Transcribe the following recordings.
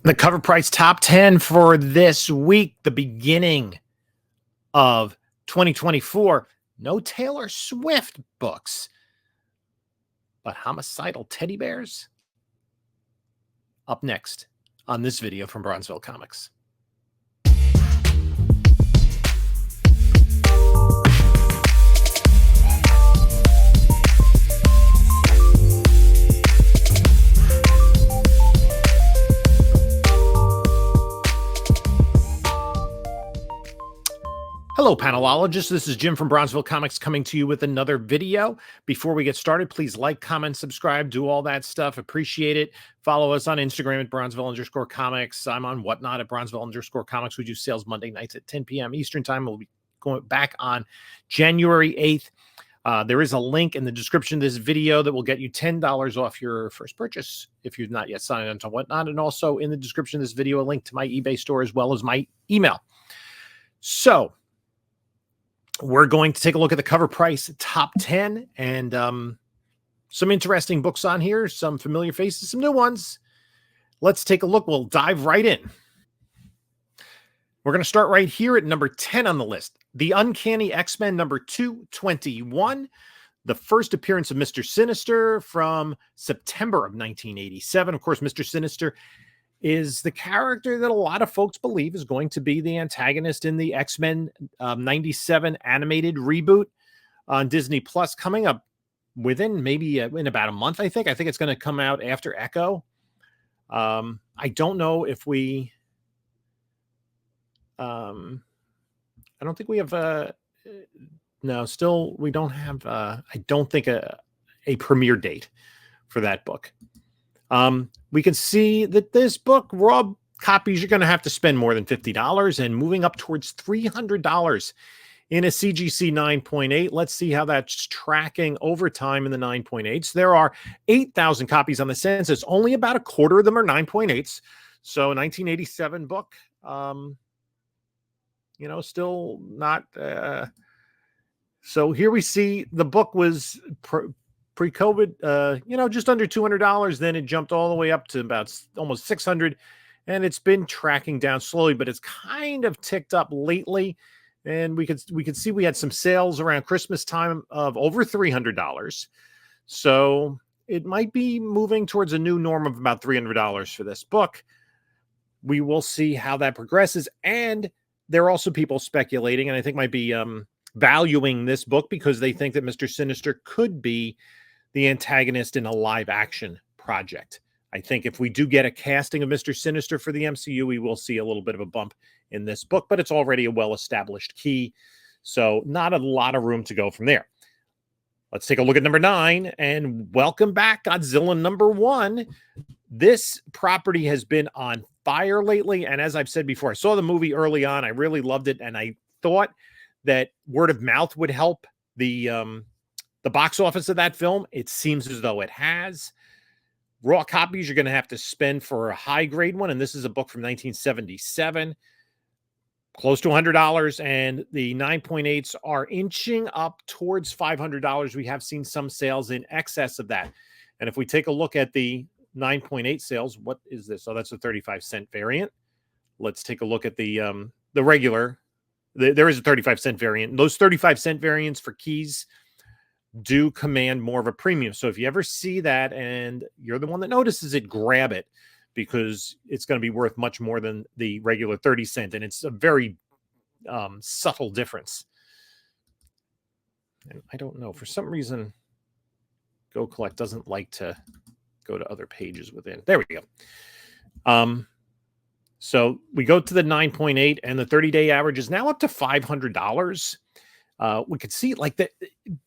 The cover price top 10 for this week, the beginning of 2024. No Taylor Swift books, but homicidal teddy bears. Up next on this video from Bronzeville Comics. Hello, panelologists. This is Jim from Bronzeville Comics coming to you with another video. Before we get started, please like, comment, subscribe, do all that stuff. Appreciate it. Follow us on Instagram at Bronzeville_comics. I'm on Whatnot at Bronzeville_comics. We do sales Monday nights at 10 p.m. Eastern time. We'll be going back on January 8th. There is a link in the description of this video that will get you $10 off your first purchase if you've not yet signed on to Whatnot. And also in the description of this video, a link to my eBay store as well as my email. So we're going to take a look at the cover price top 10 and some interesting books on here, some familiar faces, some new ones. Let's take a look. We'll dive right in. We're going to start right here at number 10 on the list. The Uncanny X-Men number 221. The first appearance of Mr. Sinister from September of 1987. Of course, Mr. Sinister is the character that a lot of folks believe is going to be the antagonist in the X-Men 97 animated reboot on Disney Plus, coming up within maybe in about a month, I think. I think it's going to come out after Echo. I don't know if we... I don't think we have... no, still, we don't have, I don't think, a premiere date for that book. We can see that this book, raw copies, you're going to have to spend more than $50 and moving up towards $300 in a CGC 9.8. Let's see how that's tracking over time in the 9.8s. There are 8,000 copies on the census. Only about a quarter of them are 9.8s. So a 1987 book, still not. So here we see the book was pre-COVID, just under $200. Then it jumped all the way up to about almost $600, and it's been tracking down slowly, but it's kind of ticked up lately. And we could see we had some sales around Christmas time of over $300. So it might be moving towards a new norm of about $300 for this book. We will see how that progresses. And there are also people speculating, and I think might be valuing this book because they think that Mr. Sinister could be the antagonist in a live action project. I think if we do get a casting of Mr. Sinister for the MCU, we will see a little bit of a bump in this book, but it's already a well-established key. So not a lot of room to go from there. Let's take a look at number 9 and welcome back Godzilla number 1. This property has been on fire lately. And as I've said before, I saw the movie early on. I really loved it. And I thought that word of mouth would help the box office of that film. It seems as though it has. Raw copies you're going to have to spend for a high grade one, and this is a book from 1977, close to $100, and the 9.8s are inching up towards $500. We have seen some sales in excess of that. And if we take a look at the 9.8 sales, what is this? Oh, that's a 35-cent variant. Let's take a look at the regular. There is a 35-cent variant. Those 35-cent variants for keys do command more of a premium. So if you ever see that and you're the one that notices it, grab it because it's going to be worth much more than the regular 30-cent. And it's a very subtle difference. And I don't know, for some reason, Go Collect doesn't like to go to other pages within. There we go. So we go to the 9.8 and the 30-day average is now up to $500. We could see like that.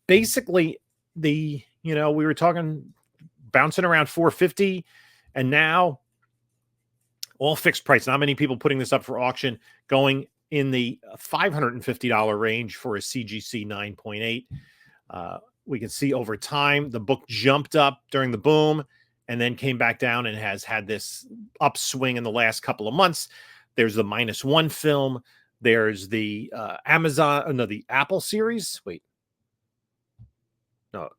Basically, we were talking bouncing around $450, and now all fixed price. Not many people putting this up for auction, going in the $550 range for a CGC 9.8. We can see over time the book jumped up during the boom and then came back down and has had this upswing in the last couple of months. There's the -1 film. There's the the Apple series. Wait. No,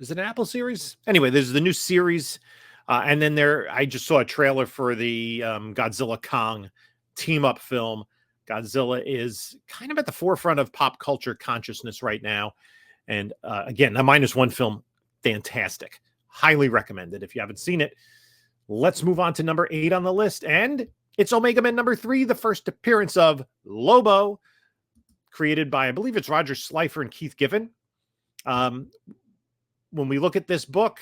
is it an Apple series? Anyway, there's the new series And then I just saw a trailer for the Godzilla Kong team up film. Godzilla is kind of at the forefront of pop culture consciousness right now. And again, a -1 film, fantastic. Highly recommended if you haven't seen it. Let's move on to number 8 on the list. And it's Omega Men number 3, the first appearance of Lobo, created by, I believe it's Roger Slifer and Keith Giffen. When we look at this book,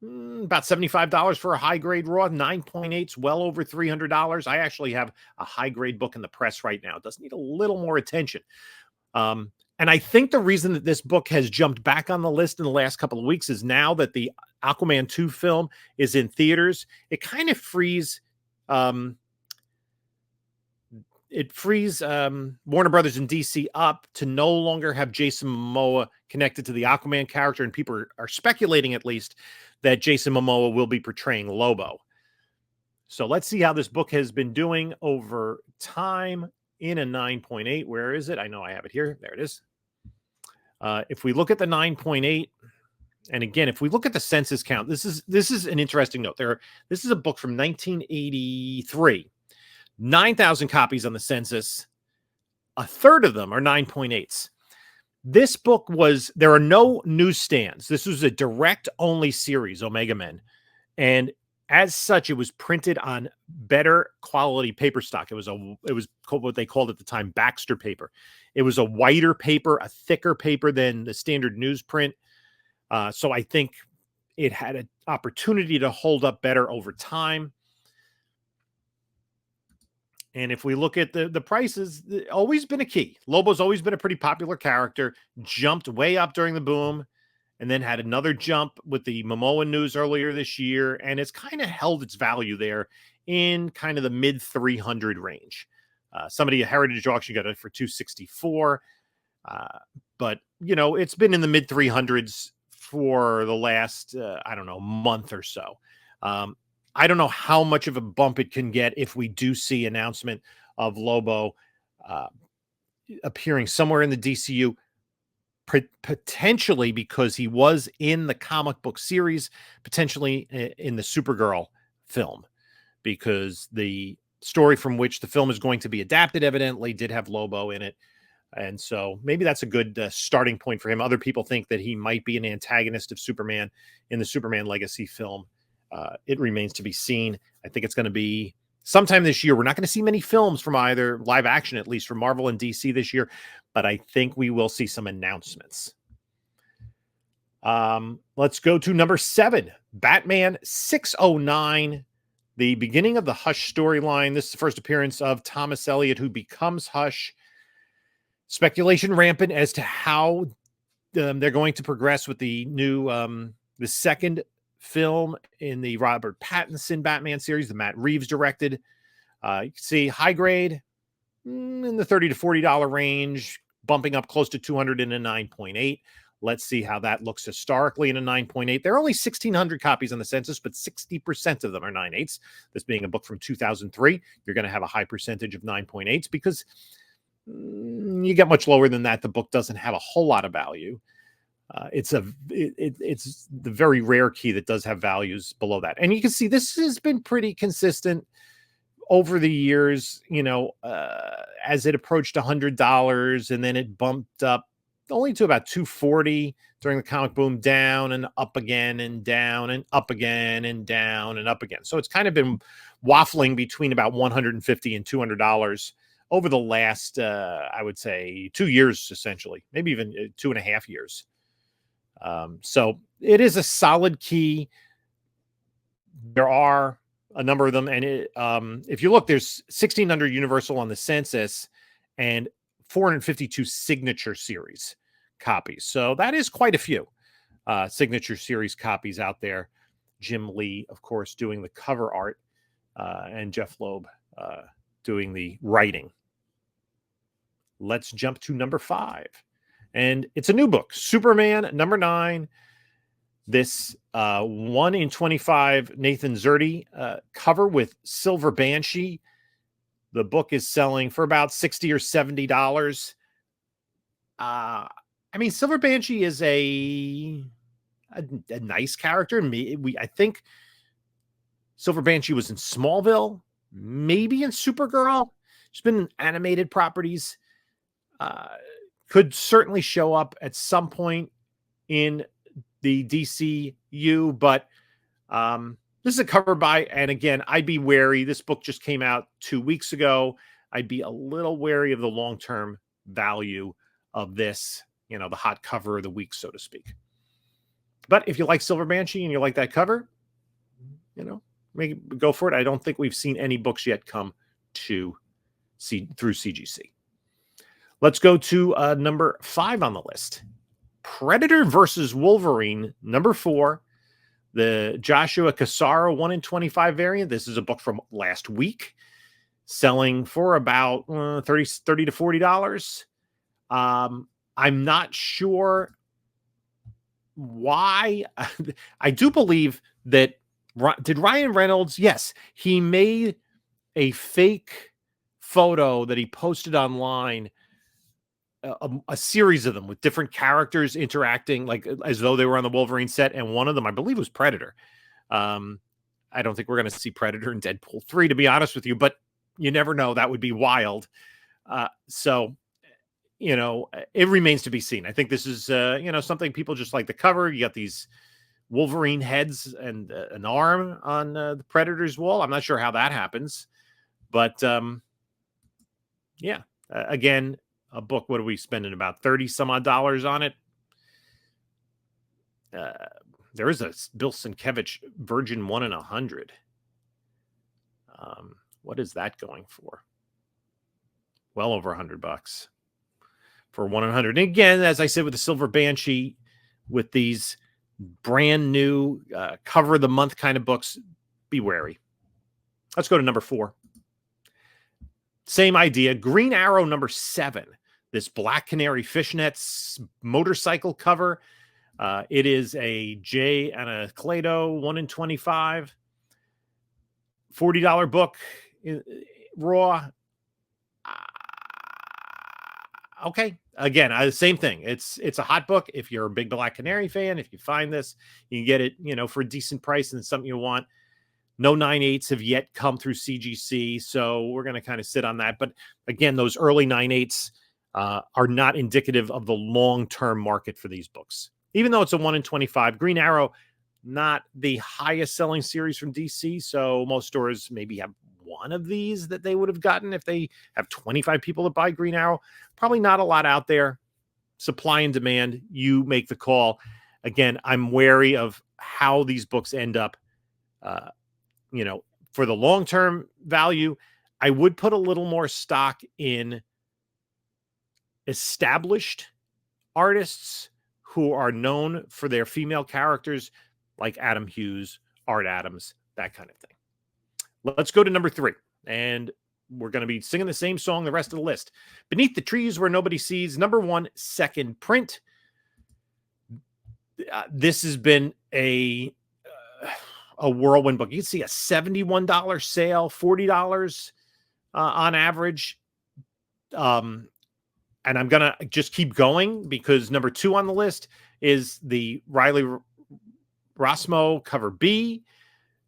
about $75 for a high-grade raw, 9.8's well over $300. I actually have a high-grade book in the press right now. It does need a little more attention. And I think the reason that this book has jumped back on the list in the last couple of weeks is now that the Aquaman 2 film is in theaters, it kind of frees Warner Brothers and DC up to no longer have Jason Momoa connected to the Aquaman character, and people are speculating, at least, that Jason Momoa will be portraying Lobo. So let's see how this book has been doing over time in a 9.8. Where is it? I know I have it here. There it is. If we look at the 9.8, and again, if we look at the census count, this is an interesting note. This is a book from 1983. 9,000 copies on the census. A third of them are 9.8s. This book there are no newsstands. This was a direct only series, Omega Men. And as such, it was printed on better quality paper stock. It was what they called at the time Baxter paper. It was a whiter paper, a thicker paper than the standard newsprint. So I think it had an opportunity to hold up better over time. And if we look at the prices, always been a key. Lobo's always been a pretty popular character, jumped way up during the boom, and then had another jump with the Momoa news earlier this year, and it's kind of held its value there in kind of the mid 300 range. Somebody at Heritage Auction got it for $264, but it's been in the mid 300s for the last month or so. I don't know how much of a bump it can get if we do see announcement of Lobo appearing somewhere in the DCU. Potentially because he was in the comic book series, potentially in the Supergirl film, because the story from which the film is going to be adapted evidently did have Lobo in it. And so maybe that's a good starting point for him. Other people think that he might be an antagonist of Superman in the Superman Legacy film. It remains to be seen. I think it's going to be sometime this year. We're not going to see many films from either live action, at least from Marvel and DC this year, but I think we will see some announcements. Let's go to number 7, Batman 609, the beginning of the Hush storyline. This is the first appearance of Thomas Elliott, who becomes Hush. Speculation rampant as to how they're going to progress with the new, the second film in the Robert Pattinson Batman series, the Matt Reeves directed. You can see high grade in the $30 to $40 range, bumping up close to 200 in a 9.8. Let's see how that looks historically in a 9.8. There are only 1,600 copies on the census, but 60% of them are 9.8s. This being a book from 2003, you're going to have a high percentage of 9.8s because you get much lower than that, the book doesn't have a whole lot of value. It's the very rare key that does have values below that. And you can see this has been pretty consistent over the years, as it approached $100, and then it bumped up only to about $240 during the comic boom, down and up again and down and up again and down and up again. So it's kind of been waffling between about $150 and $200 over the last, I would say, 2 years, essentially, maybe even 2.5 years. So it is a solid key. There are a number of them. And if you look, there's 1,600 Universal on the census and 452 signature series copies. So that is quite a few signature series copies out there. Jim Lee, of course, doing the cover art, and Jeff Loeb doing the writing. Let's jump to number 5. And it's a new book, Superman number 9. This 1 in 25 Nathan Zerdy cover with Silver Banshee. The book is selling for about $60 or $70. I mean, Silver Banshee is a nice character. I think Silver Banshee was in Smallville, maybe in Supergirl. She's been in animated properties. Could certainly show up at some point in the DCU, but this is a cover by, and again, I'd be wary. This book just came out 2 weeks ago. I'd be a little wary of the long-term value of this, the hot cover of the week, so to speak. But if you like Silver Banshee and you like that cover, go for it. I don't think we've seen any books yet come through CGC. Let's go to number 5 on the list. Predator versus Wolverine, number 4. The Joshua Cassaro 1 in 25 variant. This is a book from last week, selling for about $30 to $40. I'm not sure why. I do believe that, did Ryan Reynolds? Yes, he made a fake photo that he posted online, a series of them with different characters interacting like as though they were on the Wolverine set. And one of them, I believe, was Predator. I don't think we're going to see Predator in Deadpool 3, to be honest with you, but you never know. That would be wild. So, it remains to be seen. I think this is, something people just like the cover. You got these Wolverine heads and an arm on the Predator's wall. I'm not sure how that happens, but again, a book. What are we spending? About 30 some odd dollars on it. There is a Bill Sienkiewicz Virgin 1 in 100. What is that going for? Well over $100 for 1 in 100. And again, as I said with the Silver Banshee, with these brand new cover of the month kind of books, be wary. Let's go to number 4. Same idea. Green Arrow number 7. This Black Canary Fishnets motorcycle cover. It is a Jay and a Clado 1 in 25. $40 book. Raw. Okay. Again, same thing. It's a hot book. If you're a big Black Canary fan, if you find this, you can get it, for a decent price and something you want. No 9/8s have yet come through CGC, so we're going to kind of sit on that. But again, those early 9/8s are not indicative of the long-term market for these books. Even though it's a 1 in 25, Green Arrow, not the highest selling series from DC, so most stores maybe have one of these that they would have gotten if they have 25 people that buy Green Arrow. Probably not a lot out there. Supply and demand, you make the call. Again, I'm wary of how these books end up. For the long-term value, I would put a little more stock in established artists who are known for their female characters, like Adam Hughes, Art Adams, that kind of thing. Let's go to number 3, and we're going to be singing the same song the rest of the list. Beneath the Trees Where Nobody Sees, number 1, second print. This has been a whirlwind book. You can see a $71 sale, $40 on average. And I'm going to just keep going because number 2 on the list is the Riley Rossmo cover B.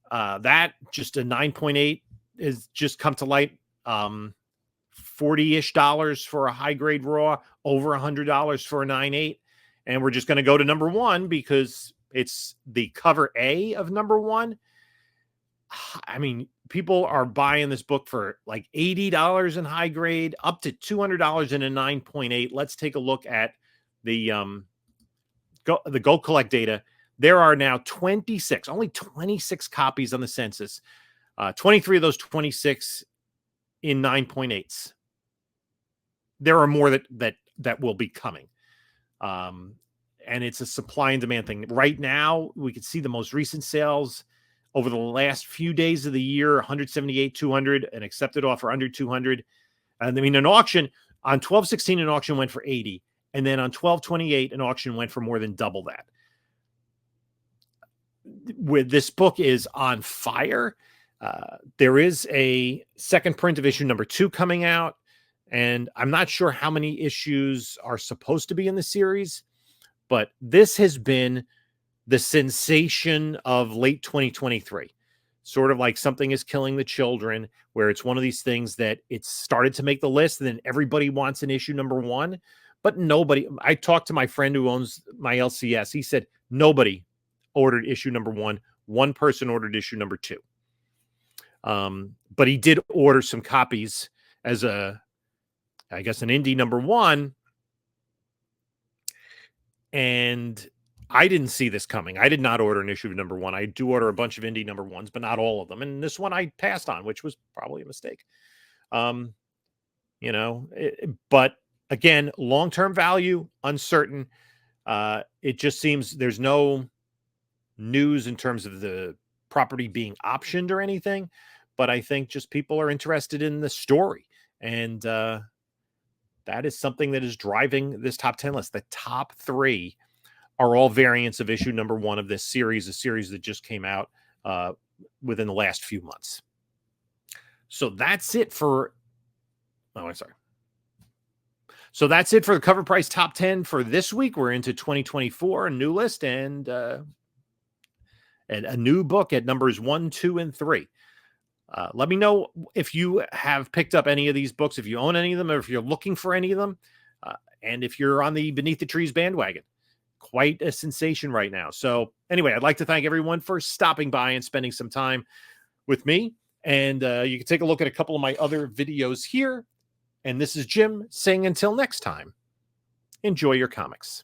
That just a 9.8 is just come to light. $40-ish for a high grade raw, over $100 for a 9.8. And we're just going to go to number 1 because it's the cover A of number 1. I mean, people are buying this book for like $80 in high grade, up to $200 in a 9.8. Let's take a look at the Go Collect data. There are now only 26 copies on the census. 23 of those 26 in 9.8s. There are more that will be coming. And it's a supply and demand thing. Right now, we can see the most recent sales over the last few days of the year, 178, 200, an accepted offer under 200. And I mean, an auction on 12/16, an auction went for 80. And then on 12/28, an auction went for more than double that. With this book is on fire. There is a second print of issue number 2 coming out. And I'm not sure how many issues are supposed to be in the series, but this has been the sensation of late 2023. sort of like Something is Killing the Children, where it's one of these things that it's started to make the list and then everybody wants an issue number one, but nobody. I talked to my friend who owns my LCS. He said nobody ordered issue number one. One person ordered issue number two. But he did order some copies as an indie number one. And I didn't see this coming. I did not order an issue of number one. I do order a bunch of indie number ones, but not all of them. And this one I passed on, which was probably a mistake. But again, long-term value, uncertain. It just seems there's no news in terms of the property being optioned or anything, but I think just people are interested in the story. And that is something that is driving this top 10 list. The top 3 are all variants of issue number one of this series, a series that just came out within the last few months. So that's it for... So that's it for the Cover Price Top 10 for this week. We're into 2024, a new list, and a new book at numbers 1, 2, and 3. Let me know if you have picked up any of these books, if you own any of them, or if you're looking for any of them, and if you're on the Beneath the Trees bandwagon. Quite a sensation right now. So anyway, I'd like to thank everyone for stopping by and spending some time with me. And you can take a look at a couple of my other videos here. And this is Jim saying until next time, enjoy your comics.